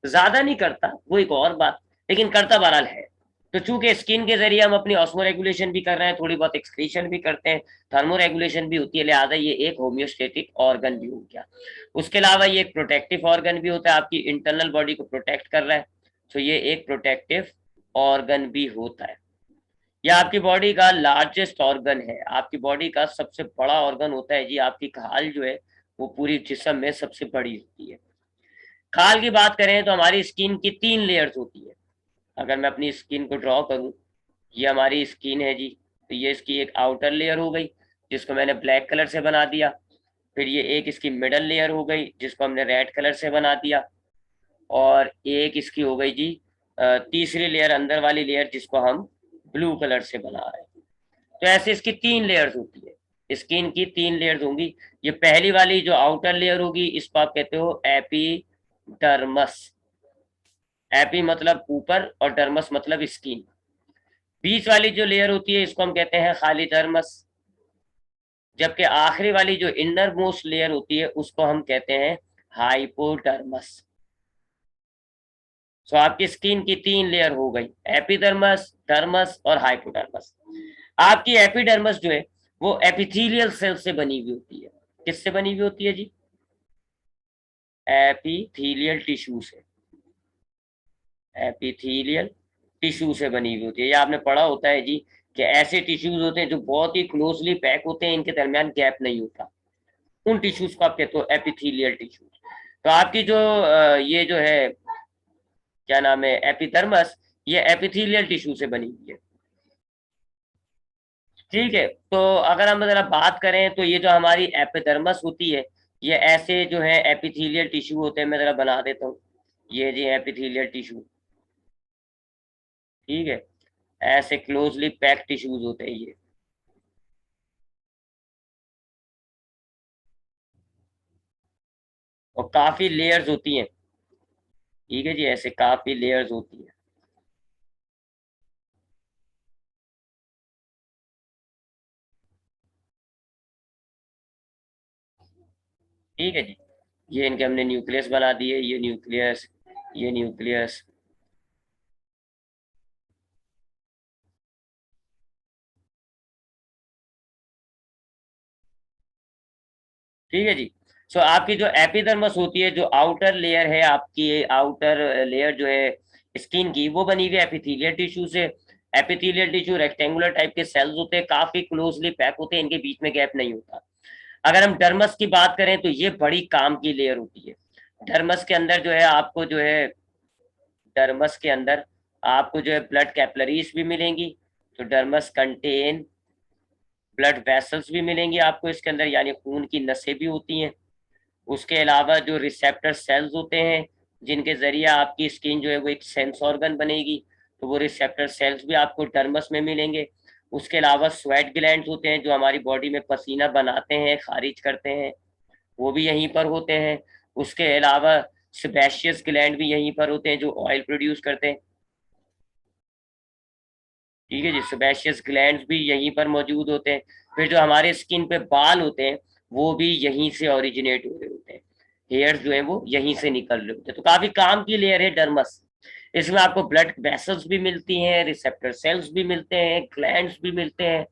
ज्यादा नहीं करता वो एक और बात, लेकिन करता बहरहाल है। तो चूंकि स्किन के जरिए हम अपनी ऑस्मो रेगुलेशन भी कर रहे हैं, थोड़ी बहुत एक्सक्रीशन भी करते हैं, थर्मो रेगुलेशन भी होती है, लिहाजा ये एक होम्योस्टेटिक ऑर्गन भी हो गया। उसके अलावा ये एक प्रोटेक्टिव ऑर्गन भी होता है, आपकी इंटरनल बॉडी को प्रोटेक्ट कर रहा है। तो ये एक प्रोटेक्टिव ऑर्गन भी होता है। यह आपकी बॉडी का लार्जेस्ट ऑर्गन है। आपकी बॉडी का सबसे बड़ा ऑर्गन होता है जी। आपकी खाल जो है वो पूरी जिस्म में सबसे बड़ी होती है। खाल की बात करें तो हमारी स्किन की 3 लेयर्स होती है। अगर मैं अपनी स्किन को ड्रॉ करूं, ये हमारी स्किन है जी। तो ये इसकी एक आउटर लेयर हो गई, जिसको मैंने ब्लैक कलर से बना दिया। फिर ये एक इसकी मिडल लेयर हो गई, जिसको हमने रेड कलर से बना दिया। और एक इसकी हो गई जी तीसरी लेयर, अंदर वाली लेयर, जिसको हम ब्लू कलर से बना रहे हैं। तो ऐसे इसकी 3 लेयर्स होती है। स्किन की 3 लेयर्स होंगी। ये पहली वाली जो आउटर लेयर होगी, इसको आप कहते हो एपिडर्मस। एपी मतलब ऊपर और डर्मस मतलब स्किन। बीच वाली जो लेयर होती है इसको हम कहते हैं खाली डर्मस। जबकि आखिरी वाली जो इनर मोस्ट लेयर होती है उसको हम कहते हैं हाइपोडर्मस। तो आपकी स्किन की 3 लेयर हो गई, एपिडर्मस, डर्मस और हाइपोडर्मस। आपकी एपिडर्मस जो है वो एपिथेलियल सेल से बनी हुई होती है। किससे बनी हुई होती है जी? एपिथेलियल टिश्यू से। एपिथेलियल टिश्यू से बनी हुई होती है। ये आपने पढ़ा होता है जी कि ऐसे टिश्यूज होते हैं जो बहुत ही क्लोजली पैक होते हैं, इनके दरमियान गैप नहीं होता। उन टिश्यूज को आप कहते हो एपिथेलियल टिश्यूज। तो आपकी जो ये जो है क्या नाम है, एपिडर्मस, ये एपिथेलियल टिश्यू से बनी हुई है। ठीक है। तो अगर हम जरा बात करें तो ये जो हमारी एपिडर्मस होती है, ये ऐसे जो है एपिथेलियल टिश्यू होते हैं। मैं जरा बना देता हूँ, ये जी एपिथेलियल टिश्यू। ठीक है, ऐसे क्लोजली पैक्ड टिश्यूज होते हैं ये। और काफी लेयर्स होती हैं। ठीक है जी, ऐसे काफी लेयर्स होती है। ठीक है जी, ये इनके हमने न्यूक्लियस बना दिए, ये न्यूक्लियस, ये न्यूक्लियस। ठीक है जी। सो आपकी जो एपिडर्मस होती है, जो आउटर लेयर है आपकी, आउटर लेयर जो है स्किन की, वो बनी हुई एपिथेलियल टिश्यू से। एपिथेलियल टिश्यू रेक्टेंगुलर टाइप के सेल्स होते हैं, काफी क्लोजली पैक होते हैं, इनके बीच में गैप नहीं होता। अगर हम डर्मस की बात करें तो ये बड़ी काम की लेयर होती है। डर्मस के अंदर जो है आपको जो है, डर्मस के अंदर आपको जो है ब्लड कैपिलरीज भी मिलेंगी। तो डर्मस कंटेन ब्लड वेसल्स भी मिलेंगी आपको इसके अंदर, यानी खून की नसें भी होती हैं। उसके अलावा जो रिसेप्टर सेल्स होते हैं, जिनके जरिए आपकी स्किन जो है वो एक सेंस ऑर्गन बनेगी, तो वो रिसेप्टर सेल्स भी आपको डर्मस में मिलेंगे। उसके अलावा स्वेट ग्लैंड्स होते हैं जो हमारी बॉडी में पसीना बनाते हैं, खारिज करते हैं, वो भी यहीं पर होते हैं। उसके अलावा सेबेशियस ग्लैंड भी यहीं पर होते हैं जो ऑयल प्रोड्यूस करते हैं। ठीक है जी, सेबेशियस ग्लैंड्स भी यहीं पर मौजूद होते हैं। फिर जो हमारे स्किन पे बाल होते हैं वो भी यहीं से ओरिजिनेट हो रहे होते हैं। हेयर्स जो है वो यहीं से निकल रहे होते हैं। तो काफी काम की लेयर है डर्मस। इसमें आपको ब्लड वेसल्स भी मिलती हैं, रिसेप्टर सेल्स भी मिलते हैं, ग्लैंड्स भी मिलते हैं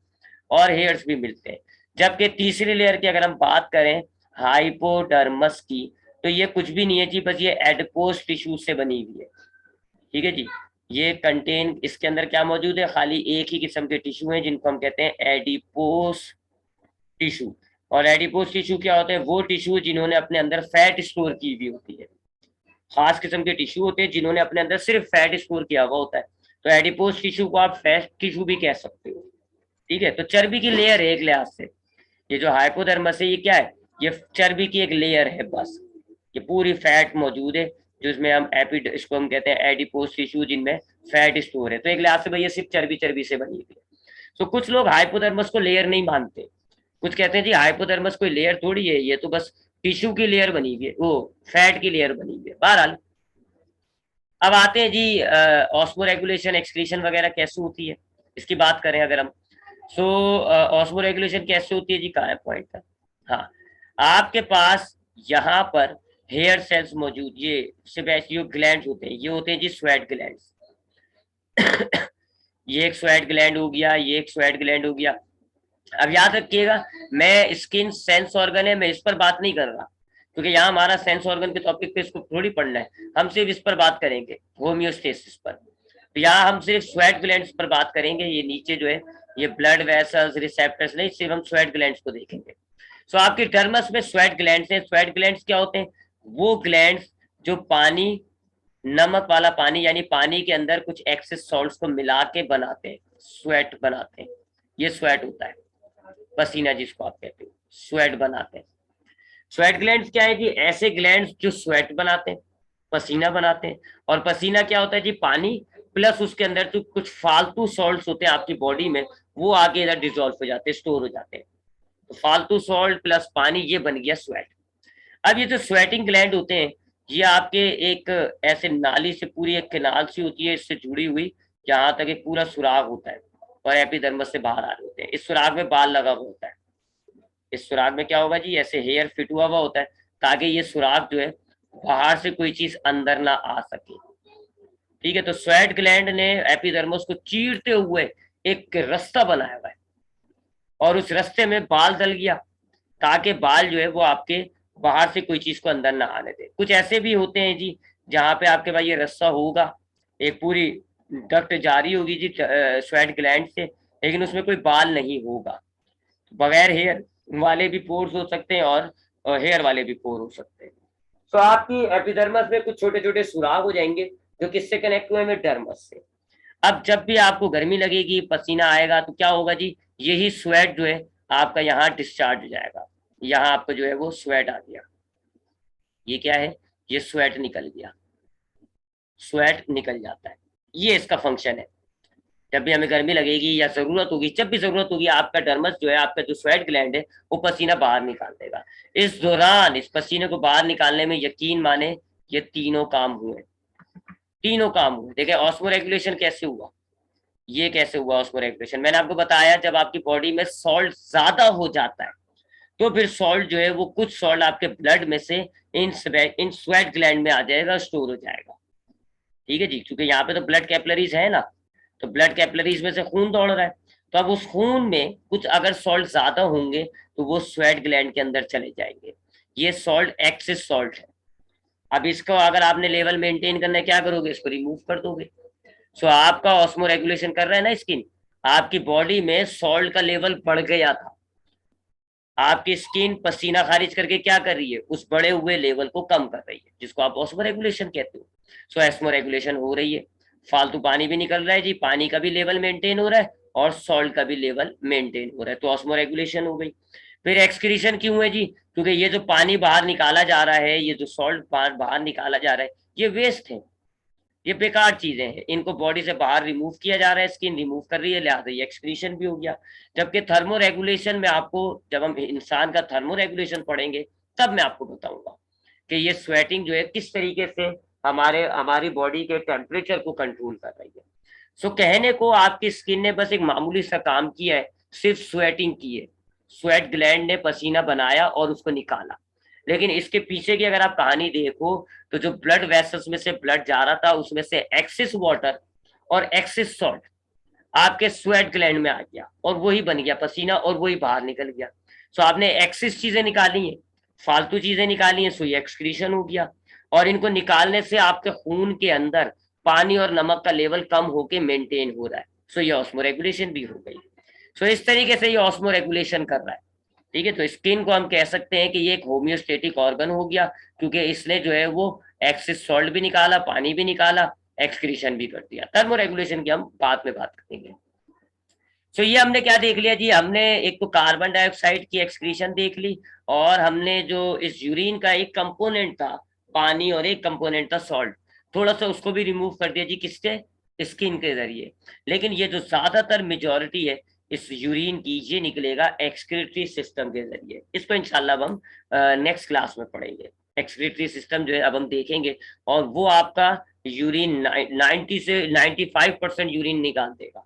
और हेयर्स भी मिलते हैं। जबकि तीसरी लेयर की अगर हम बात करें, हाइपोडर्मस की, तो ये कुछ भी नहीं है जी, बस ये एडिपोज टिश्यू से बनी हुई है। ठीक है जी। ये कंटेन, इसके अंदर क्या मौजूद है, खाली एक ही किस्म के टिश्यू हैं जिनको हम कहते हैं एडिपोज टिश्यू। और एडिपोज टिश्यू क्या होते हैं, वो टिश्यू जिन्होंने अपने अंदर फैट स्टोर की हुई होती है। खास किस्म के टिश्यू होते हैं जिन्होंने अपने अंदर सिर्फ फैट स्टोर किया हुआ होता है, तो एडिपोज टिश्यू को आप फैट टिश्यू भी कह सकते हो। ठीक है, तो चर्बी की लेयर है एक लिहाज से। ये जो हाइपोडर्मस है ये क्या है, ये चर्बी की एक लेयर है बस। ये पूरी फैट मौजूद है, जिसमें हम एपिड, इसको हम कहते हैं एडिपोज टिश्यू, जिनमें फैट स्टोर है। तो एक लिहाज से भाई ये सिर्फ चर्बी चर्बी से बनी हुई है। तो कुछ लोग हाइपोडर्मस को लेयर नहीं मानते, कुछ कहते हैं जी हाइपोडर्मस कोई लेयर थोड़ी है, ये तो बस टिश्यू की लेयर बनी हुई है, वो फैट की लेयर बनी हुई है। बहरहाल अब आते हैं जी ऑस्मो रेगुलेशन, एक्सक्रीशन वगैरह कैसे होती है, इसकी बात करें अगर हम। सो ऑस्मो रेगुलेशन कैसे होती है जी, कहाँ है पॉइंट था। हाँ, आपके पास यहाँ पर हेयर सेल्स मौजूद, ये सेबेसियो ग्लैंड होते हैं, ये होते हैं जी स्वेट ग्लैंड। ये एक स्वेट ग्लैंड हो गया, ये एक स्वेट ग्लैंड हो गया। अब याद रखिएगा, मैं स्किन सेंस ऑर्गन है, मैं इस पर बात नहीं कर रहा, क्योंकि यहाँ हमारा सेंस ऑर्गन के टॉपिक पे इसको थोड़ी पढ़ना है, हम सिर्फ इस पर बात करेंगे, होम्योस्टेसिस पर। तो यहाँ हम सिर्फ स्वेट ग्लैंड्स पर बात करेंगे, ये नीचे जो है ये ब्लड वेसल्स रिसेप्टर्स नहीं, सिर्फ हम स्वेट ग्लैंड्स को देखेंगे। सो आपके टर्मस में स्वेट ग्लैंड्स हैं। स्वेट ग्लैंड्स क्या होते हैं, वो ग्लैंड्स जो पानी, नमक वाला पानी, यानी पानी के अंदर कुछ एक्सेस सॉल्ट्स को मिला के बनाते हैं, स्वेट बनाते हैं, ये स्वेट होता है। पसीना जिसको आप कहते हो, स्वेट बनाते हैं। स्वेट ग्लैंड्स क्या है जी, ऐसे ग्लैंड्स जो स्वेट बनाते हैं, पसीना बनाते हैं। और पसीना क्या होता है जी, पानी प्लस उसके अंदर जो कुछ फालतू सॉल्ट्स होते हैं आपकी बॉडी में, वो आगे इधर डिजोल्व हो जाते हैं, स्टोर हो जाते हैं। तो फालतू सॉल्ट प्लस पानी, ये बन गया स्वेट। अब ये जो स्वेटिंग ग्लैंड होते हैं, ये आपके एक ऐसे नाली से, पूरी एक केनाल सी होती है इससे जुड़ी हुई, जहां तक एक पूरा सुराग होता है और एपिडर्मिस से बाहर आ रहे होते हैं। इस सुराग में बाल लगा हुआ होता है। इस सुराग में क्या होगा जी, ऐसे हेयर फिट हुआ हुआ होता है, ताकि ये सुराग जो है बाहर से कोई चीज अंदर ना आ सके। ठीक है, तो स्वेट ग्लैंड ने एपिडर्मिस को चीरते हुए एक रास्ता बनाया हुआ है, और उस रास्ते में बाल डल गया, ताकि बाल जो है वो आपके बाहर से कोई चीज को अंदर ना आने दे। कुछ ऐसे भी होते हैं जी, जहाँ पे आपके पास ये रास्ता होगा, एक पूरी डक्ट जारी होगी जी स्वेट ग्लैंड से, लेकिन उसमें कोई बाल नहीं होगा। बगैर हेयर वाले भी पोर्स हो सकते हैं, और हेयर वाले भी पोर हो सकते हैं। तो आपकी एपिडर्मस में कुछ छोटे छोटे सुराग हो जाएंगे, जो किससे कनेक्ट हुए हैं, डर्मस से। अब जब भी आपको गर्मी लगेगी, पसीना आएगा, तो क्या होगा जी, यही स्वेट जो है आपका यहाँ डिस्चार्ज हो जाएगा। यहाँ आपका जो है वो स्वेट आ गया, ये क्या है, ये स्वेट निकल गया, स्वेट निकल जाता है। ये इसका फंक्शन है। जब भी हमें गर्मी लगेगी या जरूरत होगी, जब भी जरूरत होगी, आपका डर्मस जो है, आपका जो स्वेट ग्लैंड है, वो पसीना बाहर निकाल देगा। इस दौरान इस पसीने को बाहर निकालने में यकीन माने ये तीनों काम हुए, तीनों काम हुए। देखिए ऑस्मो रेगुलेशन कैसे हुआ, ये कैसे हुआ ऑस्मो रेगुलेशन, मैंने आपको बताया, जब आपकी बॉडी में सॉल्ट ज्यादा हो जाता है, तो फिर सॉल्ट जो है वो कुछ सॉल्ट आपके ब्लड में से इन स्वेट ग्लैंड में आ जाएगा, स्टोर हो जाएगा। ठीक है जी, क्योंकि यहाँ पे तो ब्लड कैपिलरीज है ना, तो ब्लड कैपिलरीज में से खून दौड़ रहा है, तो अब उस खून में कुछ अगर सॉल्ट ज्यादा होंगे, तो वो स्वेट ग्लैंड के अंदर चले जाएंगे। ये सॉल्ट एक्सेस सॉल्ट है। अब इसको अगर आपने लेवल मेंटेन करना है, क्या करोगे, इसको रिमूव कर दोगे। सो आपका ऑस्मो रेगुलेशन कर रहा है ना स्किन, आपकी बॉडी में सॉल्ट का लेवल बढ़ गया था, आपकी स्किन पसीना खारिज करके क्या कर रही है, उस बढ़े हुए लेवल को कम कर रही है, जिसको आप ऑस्मो रेगुलेशन कहते हो। सो ऑस्मो रेगुलेशन हो रही है, फालतू पानी भी निकल रहा है जी, पानी का भी लेवल मेंटेन हो रहा है और सॉल्ट का भी लेवल मेंटेन हो रहा है, तो ऑस्मो रेगुलेशन हो गई। फिर एक्सक्रीशन क्यों है जी, क्योंकि ये जो पानी बाहर निकाला जा रहा है, ये जो सॉल्ट बाहर निकाला जा रहा है, ये वेस्ट है, ये बेकार चीजें हैं, इनको बॉडी से बाहर रिमूव किया जा रहा है, स्किन रिमूव कर रही है, लिहाजा ये एक्सक्रीशन भी हो गया। जबकि थर्मो रेगुलेशन में आपको, जब हम इंसान का थर्मो रेगुलेशन पढ़ेंगे, तब मैं आपको बताऊंगा कि ये स्वेटिंग जो है किस तरीके से हमारी बॉडी के टेम्परेचर को कंट्रोल कर रही है। सो कहने को आपकी स्किन ने बस एक मामूली सा काम किया है, सिर्फ स्वेटिंग की है, स्वेट ग्लैंड ने पसीना बनाया और उसको निकाला। लेकिन इसके पीछे की अगर आप कहानी देखो, तो जो ब्लड वेसल्स में से ब्लड जा रहा था, उसमें से एक्सेस वाटर और एक्सेस सॉल्ट आपके स्वेट ग्लैंड में आ गया, और वही बन गया पसीना, और वही बाहर निकल गया। सो आपने एक्सेस चीजें निकाली हैं, फालतू चीजें निकाली हैं, सो ये एक्सक्रीशन हो गया। और इनको निकालने से आपके खून के अंदर पानी और नमक का लेवल कम होके मेंटेन हो रहा है, सो ये ऑस्मो रेगुलेशन भी हो गई। सो इस तरीके से ये ऑस्मो रेगुलेशन कर रहा है। ठीक है, तो स्किन को हम कह सकते हैं कि ये एक होम्योस्टेटिक ऑर्गन हो गया, क्योंकि इसने जो है वो एक्सेस सॉल्ट भी निकाला, पानी भी निकाला, एक्सक्रीशन भी कर दिया। थर्मो रेगुलेशन की हम बाद में बात करेंगे। तो ये हमने क्या देख लिया जी, हमने एक तो कार्बन डाइऑक्साइड की एक्सक्रीशन देख ली, और हमने जो इस यूरिन का एक कंपोनेंट था पानी और एक कंपोनेंट था सॉल्ट, थोड़ा सा उसको भी रिमूव कर दिया जी, किससे, स्किन के जरिए। लेकिन ये जो ज्यादातर मेजोरिटी है इस यूरिन की, ये निकलेगा एक्सक्रीटरी सिस्टम के जरिए। इसको इंशाल्लाह अब हम नेक्स्ट क्लास में पढ़ेंगे। एक्सक्रीटरी सिस्टम जो है अब हम देखेंगे, और वो आपका यूरिन 90 से 95% यूरिन निकाल देगा।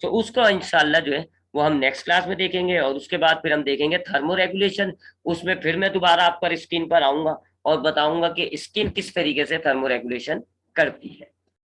तो उसको इंशाल्लाह जो है वो हम नेक्स्ट क्लास में देखेंगे। और उसके बाद फिर हम देखेंगे थर्मो रेगुलेशन। उसमें फिर मैं दोबारा आप पर स्क्रीन पर आऊंगा और बताऊंगा कि स्किन किस तरीके से थर्मो रेगुलेशन करती है।